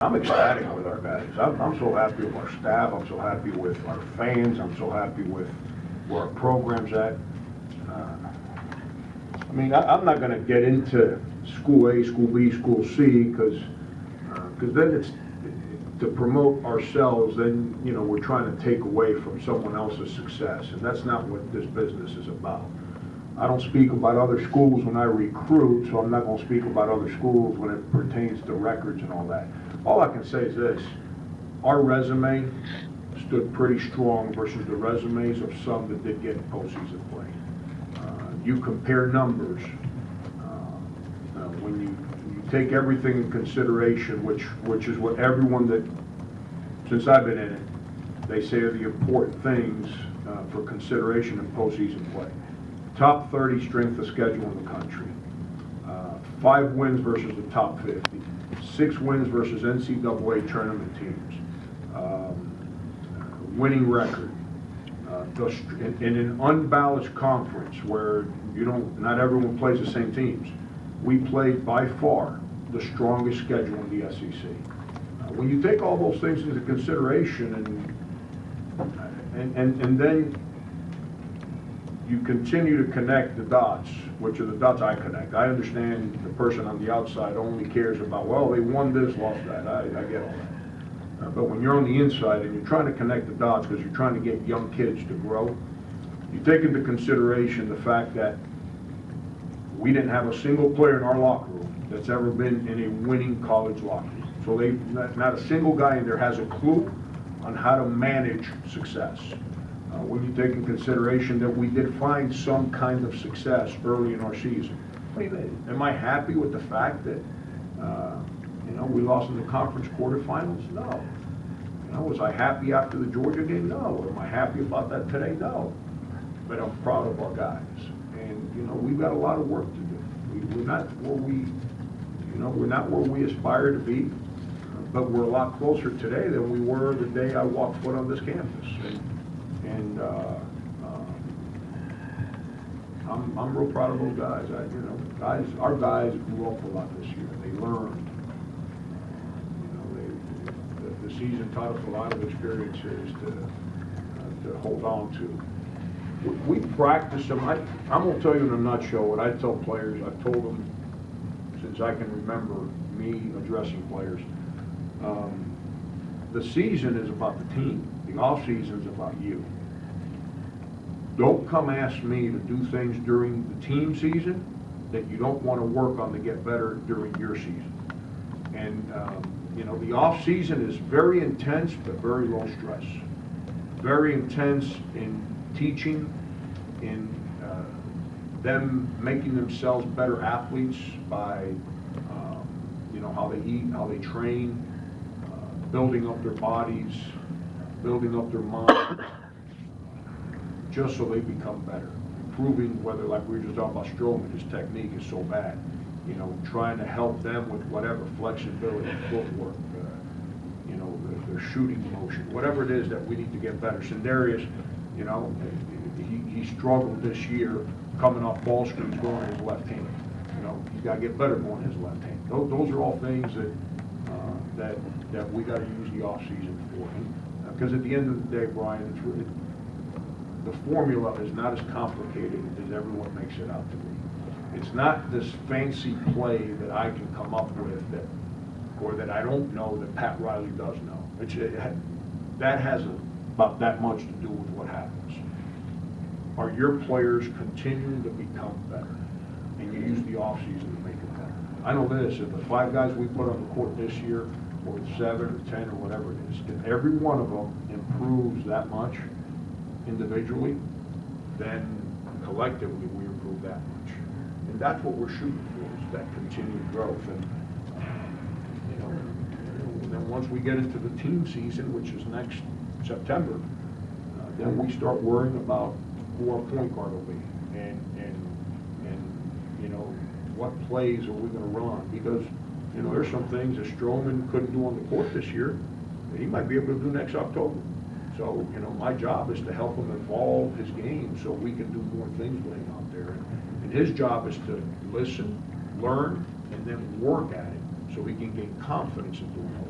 I'm ecstatic with our guys. I'm so happy with our staff. I'm so happy with our fans. I'm so happy with where our program's at. I mean, I'm not going to get into School A, School B, School C, because then it's to promote ourselves. Then we're trying to take away from someone else's success, and that's not what this business is about. I don't speak about other schools when I recruit, so I'm not going to speak about other schools when it pertains to records and all that. All I can say is this: our resume stood pretty strong versus the resumes of some that did get postseason play. You compare numbers, when you take everything in consideration, which is what everyone that, since I've been in it, they say are the important things for consideration in postseason play. Top 30 strength of schedule in the country. 5 wins versus the top 50. 6 wins versus NCAA tournament teams. Winning record. In an unbalanced conference where not everyone plays the same teams, we played by far the strongest schedule in the SEC. When you take all those things into consideration and then you continue to connect the dots, which are the dots I connect. I understand the person on the outside only cares about, well, they won this, lost that. I get all that. But when you're on the inside and you're trying to connect the dots because you're trying to get young kids to grow, you take into consideration the fact that we didn't have a single player in our locker room that's ever been in a winning college locker room. So not a single guy in there has a clue on how to manage success. When you take in consideration that we did find some kind of success early in our season. I mean, am I happy with the fact that we lost in the conference quarterfinals? No. Was I happy after the Georgia game? No. Am I happy about that today? No. But I'm proud of our guys, and we've got a lot of work to do. We're not where we aspire to be, but we're a lot closer today than we were the day I walked foot on this campus. And I'm real proud of those guys. Our guys grew up a lot this year. They learned. The season taught us a lot of experiences to hold on to. We practice them. I'm going to tell you in a nutshell what I tell players. I've told them since I can remember me addressing players. The season is about the team. The off season is about you. Don't come ask me to do things during the team season that you don't want to work on to get better during your season. And the off season is very intense but very low stress. Very intense in teaching, in them making themselves better athletes by how they eat, how they train, building up their bodies, building up their minds, just so they become better. Improving, whether, like we were just talking about Stroman, his technique is so bad. Trying to help them with whatever flexibility, footwork, their shooting motion, whatever it is that we need to get better. Sindarius, he struggled this year coming off ball screens going his left hand. He's got to get better going his left hand. Those are all things that we got to use the off season for. Because at the end of the day, Brian, the formula is not as complicated as everyone makes it out to be. It's not this fancy play that I can come up with or that I don't know that Pat Riley does know. That has about that much to do with what happens. Are your players continuing to become better? And you use the offseason to make it better. I know this: if the 5 guys we put on the court this year, or 7 or 10 or whatever it is, if every one of them improves that much individually, then collectively we improve that much. And that's what we're shooting for, is that continued growth. And then once we get into the team season, which is next September, then we start worrying about who our point guard will be and what plays are we going to run, because there's some things that Stroman couldn't do on the court this year that he might be able to do next October. So my job is to help him evolve his game so we can do more things with him out there. And his job is to listen, learn, and then work at it so he can gain confidence in doing all